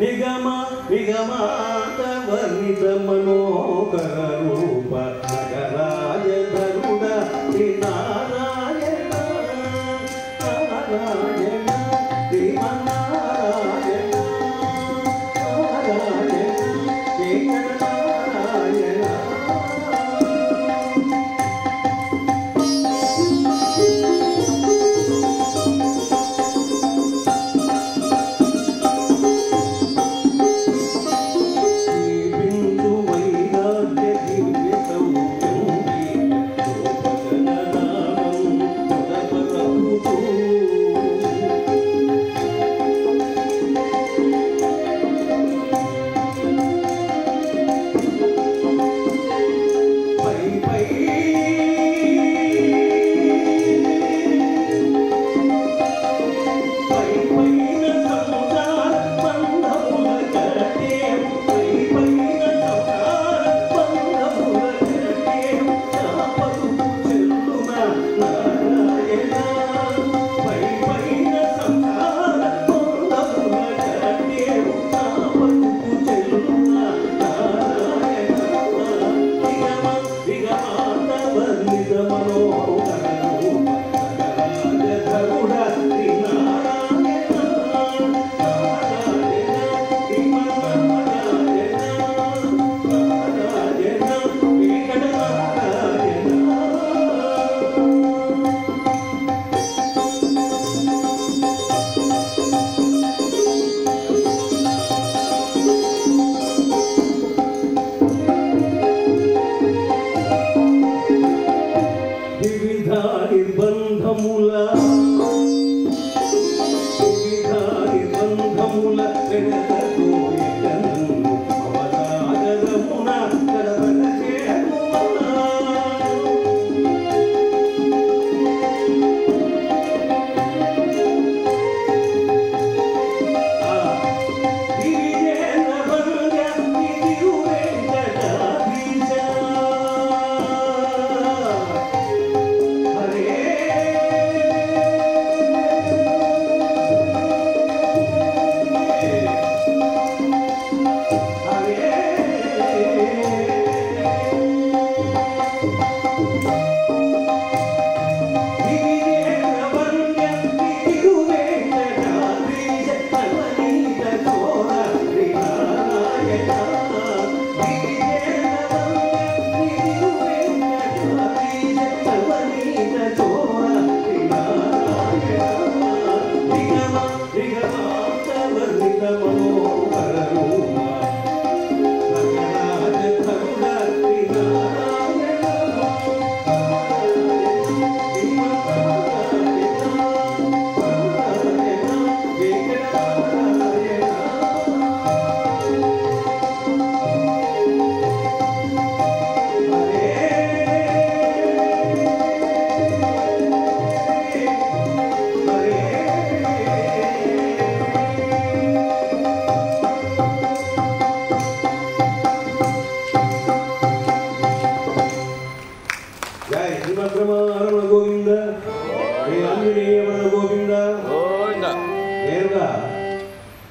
నిగమ నిగమాత వర్ణిత మనోకర రూప నగరాజధరుడ శ్రీనారాయణ నారాయణ శ్రీమన్నారాయణ నారాయణ శ్రీనారాయణ.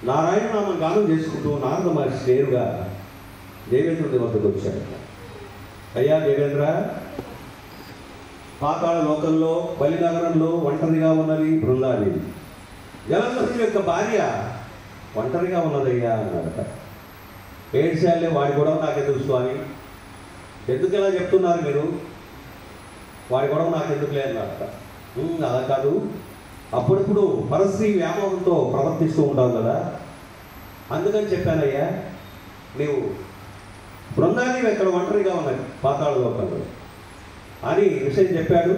నారాయణ నామం గానం చేసుకుంటూ నారద మహర్షి నేరుగా దేవేంద్రుడి వద్దకు వచ్చాడు. అయ్యా దేవేంద్ర, పాతాళ లోకంలో బలినగరంలో ఒంటరిగా ఉన్నది బృందాదేవి. జలంధరుడి యొక్క భార్య ఒంటరిగా ఉన్నదయ్యా అన్నారట. ఏడ్చాలే, వాడి గొడవ నాకెందుకు స్వామి, ఎందుకు ఇలా చెప్తున్నారు మీరు, వాడి గొడవ నాకెందుకులే అన్నారట. అలా కాదు, అప్పుడప్పుడు పరస్త్రీ వ్యామోహంతో ప్రవర్తిస్తూ ఉంటావు కదా, అందుకని చెప్పానయ్యా, నీవు బృందాదేవి ఎక్కడ ఒంటరిగా ఉన్నది పాతాళ లోకంలో అని విషయం చెప్పాడు.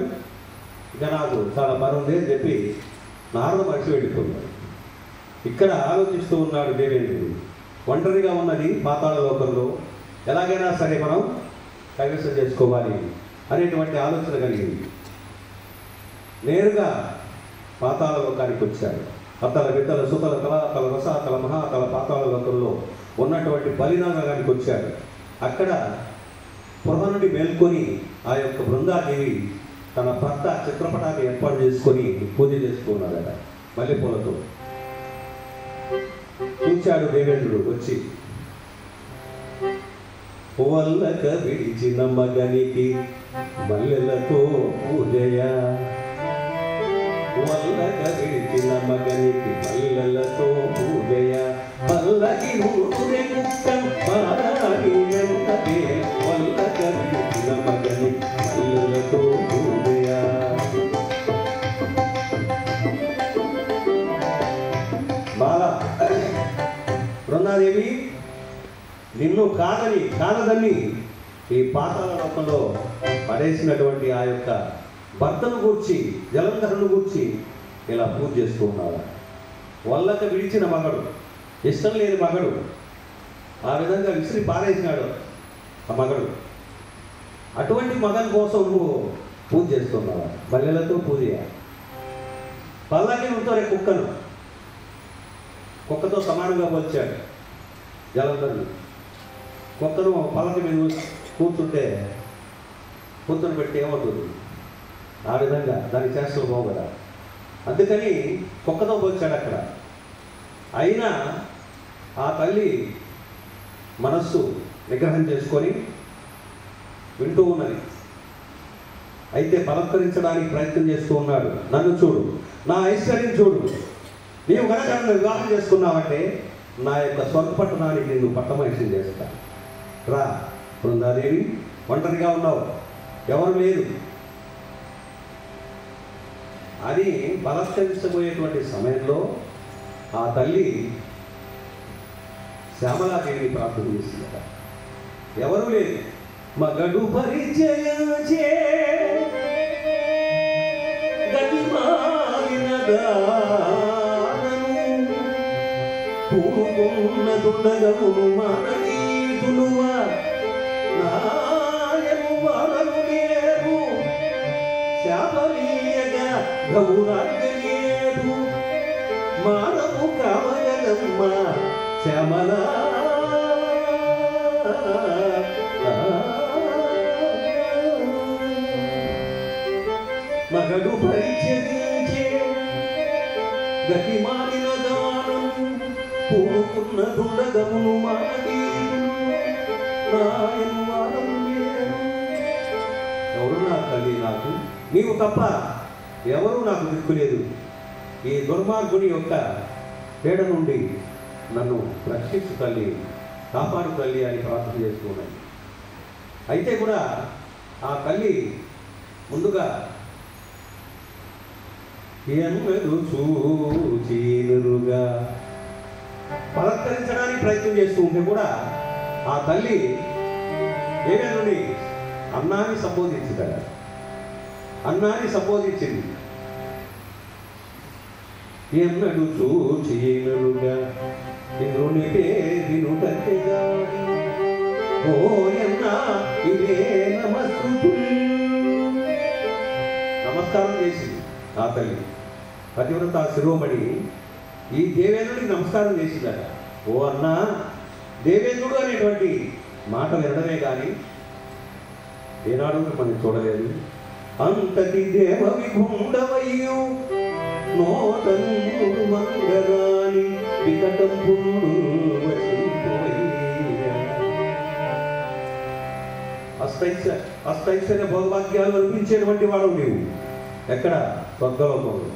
ఇక నాకు చాలా పని ఉంది అని చెప్పి నారద మహర్షి వెళ్ళిపోన్నాడు. ఇక్కడ ఆలోచిస్తూ ఉన్నాడు దేవేంద్రుడు, ఒంటరిగా ఉన్నది పాతాళ లోకంలో, ఎలాగైనా సరే మనం కైవసం చేసుకోవాలి అనేటువంటి ఆలోచన కలిగింది. నేరుగా పాతాళ లోకానికి వచ్చాడు. అతల విత్తల సుతల కళాతల రసాతల మహాతల పాతాళ లోకంలో ఉన్నటువంటి బలినగరానికి వచ్చాడు. అక్కడ పొగ నుండి మేల్కొని ఆ యొక్క బృందాదేవి తన భర్త చిత్రపటాన్ని ఏర్పాటు చేసుకొని పూజ చేసుకున్నాడట మల్లెపూలతో. చూచాడు దేవేంద్రుడు వచ్చి. వల్లక విడిచిన మగనికి మల్లెలతో పూజయ, వల్లక విడిచిన మగనికి మల్లెలతో పూజయ, పల్లకి ఊరే కుక్కం పారాని వెంటనే, వల్లక విడిచిన మగనికి మల్లెలతో పూజయ. బాల బృందాదేవి నిన్ను కాదదని ఈ పాతాళ లోకంలో పడేసినటువంటి ఆ యొక్క భర్తను గూర్చి, జలంధరుని గూర్చి ఇలా పూజ చేస్తూ ఉన్నాడు. వల్లక విడిచిన మగడు, ఇష్టం లేని మగడు, ఆ విధంగా విసిరి పారేసినాడు ఆ మగడు. అటువంటి మగన్ కోసం నువ్వు పూజ చేస్తున్నావా? మల్లెలతో పూజ. పల్లకి ఉంటారే కుక్కతో సమానంగా పోల్చాడు జలంధరుడు. కుక్కను పల్లకి మీద కూర్చుంటే కూర్చొని పెట్టి ఏమవుతుంది? ఆ విధంగా దాని చేష్టలు బాగు కదా. అందుకని కుక్కతో పోల్చాడు అక్కడ. అయినా ఆ తల్లి మనస్సు నిగ్రహం చేసుకొని వింటూ ఉన్నది. అయితే బలత్కరించడానికి ప్రయత్నం చేస్తూ ఉన్నాడు. నన్ను చూడు, నా ఐశ్వర్యం చూడు, నీవు కనుక నన్ను వివాహం చేసుకున్నావంటే నా యొక్క స్వర్గపట్టణానికి నిన్ను పట్టమహిషం చేస్తా. రా బృందాదేవి, ఒంటరిగా ఉన్నావు, ఎవరు లేరు అని బలత్కరించబోయేటువంటి సమయంలో ఆ తల్లి శ్యామలాదేవిని ప్రార్థన చేసిందట. ఎవరు లేదు. మగడు పరిచయచే పూకున్నదుండగమును మాననీతులువ నాయము వానలు లేరు, శాపలీయగా గౌరాగలేదు, మానము కామగలమ్మ శ్యామల. మగడు పరిచయించే గతి మారిన దానం, పూనుకున్న దుండగమును మాననీతులు నాయము వానలు లేరు. ఎవరు నా తల్లి? నాకు నీవు తప్ప ఎవరు నాకు దిక్కులేదు. ఈ దుర్మార్గుని యొక్క పీడ నుండి నన్ను రక్షించు తల్లి, కాపాడు తల్లి అని ప్రార్థన చేసుకున్నాను. అయితే కూడా ఆ తల్లి ముందుగా ఎన్నడు చూచినురుగా బలత్కరించడానికి ప్రయత్నం చేస్తూ ఉంటే కూడా ఆ తల్లి దేవేంద్రుని అన్నాన్ని సంబోధించిందట. అన్నాన్ని సంబోధించింది. ఎన్నడు చూచినురుగా ఇంద్రుని పేరినుటగా ఓయన్నా ఇవే నమస్కారం చేసింది ఆ తల్లి. పతివ్రత శిరోమణి ఈ దేవేంద్రుడికి నమస్కారం చేసిందట. ఓ అన్నా, దేవేంద్రుడు అనేటువంటి మాట వినడమే కానీ ఏనాడు మనం చూడలేదు. అంతటి దేవ విభుండవయ్యు నోటన్నుడు మంగరాని వికటంపుడు అష్టైశ్వర్య భోగభాగ్యాలు అనిపించేటువంటి వాడు నీవు. ఎక్కడ? స్వర్గలోకంలో.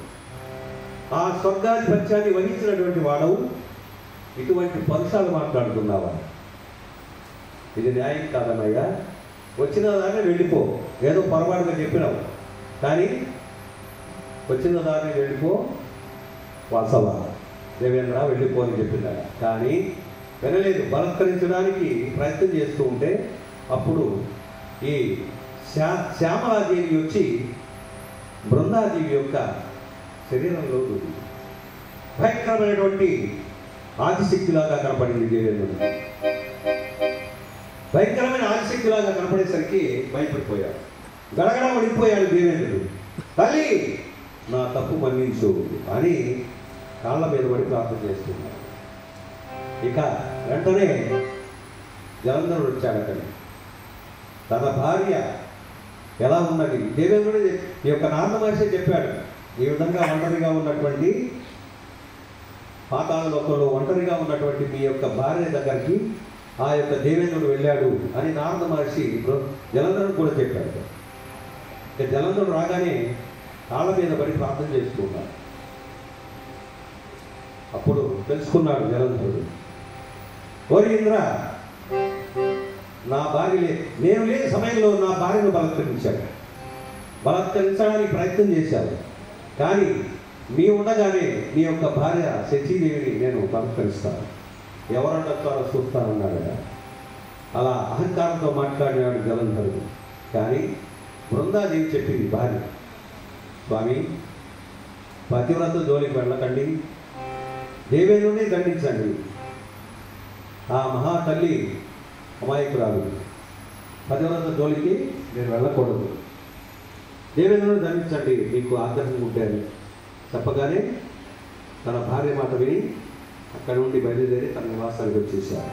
ఆ స్వర్గాధిపత్యాన్ని వహించినటువంటి వాడవు ఇటువంటి పరుషాలు మాట్లాడుతున్నావా? ఇది న్యాయం కాదన్నయ్యా. వచ్చిన దాన్ని వెళ్ళిపో. ఏదో పొరపాటుగా చెప్పినావు కానీ వచ్చిన దాన్ని వెళ్ళిపో వాసవ దేవేంద్ర వెళ్ళిపో అని చెప్పిందా. కానీ వినలేదు. బలత్కరించడానికి ప్రయత్నం చేస్తూ ఉంటే అప్పుడు ఈ శ్యామలాదేవి వచ్చి బృందాదేవి యొక్క శరీరంలో భయంకరమైనటువంటి ఆదిశక్తిలాగా కనపడింది దేవేంద్రుడు. భయంకరమైన ఆదిశక్తిలాగా కనపడేసరికి భయపడిపోయాడు. గడగడ పడిపోయాడు దేవేంద్రుడు. తల్లి నా తప్పు మన్నించు అని కాళ్ళ మీద పడి ప్రార్థన చేస్తున్నాడు. ఇక వెంటనే జలంధరుడు వచ్చాడు. అక్కడికి తన భార్య ఎలా ఉన్నది దేవేంద్రుడు ఈ యొక్క నారద మహర్షి చెప్పాడు. ఈ విధంగా ఒంటరిగా ఉన్నటువంటి పాతాళ లోకంలో ఒంటరిగా ఉన్నటువంటి మీ యొక్క భార్య దగ్గరికి ఆ యొక్క దేవేంద్రుడు వెళ్ళాడు అని నారద మహర్షి జలంధరుడు కూడా చెప్పాడు. ఇక జలంధరుడు రాగానే కాళ్ళ మీద పడి ప్రార్థన చేసుకున్నాడు. అప్పుడు తెలుసుకున్నాడు జలంధరుడు, ఓరి ఇంద్ర, నా భార్య నేను లేని సమయంలో నా భార్యను బలాత్కరించడానికి ప్రయత్నం చేశాను, కానీ నీ ఉండగానే నీ యొక్క భార్య శచీదేవిని నేను బలాత్కరిస్తాను, ఎవరంటారో చూస్తానన్నాడు. అలా అహంకారంతో మాట్లాడినాడు జలంధరుడు. కానీ బృందాదేవి చెప్పింది భార్య, స్వామి, పతివ్రత జోలికి వెళ్ళకండి, దేవేంద్రుని దండించండి. ఆ మహాతల్లి అమాయకురాలు, పతివ్రత జోలికి మీరు వెళ్ళకూడదు, దేవేంద్రుని దండించండి మీకు ఆగ్రహం ఉంటే అని చెప్పగానే తన భార్య మాట విని అక్కడి నుండి బయలుదేరి తన నివాసానికి వచ్చేసారు.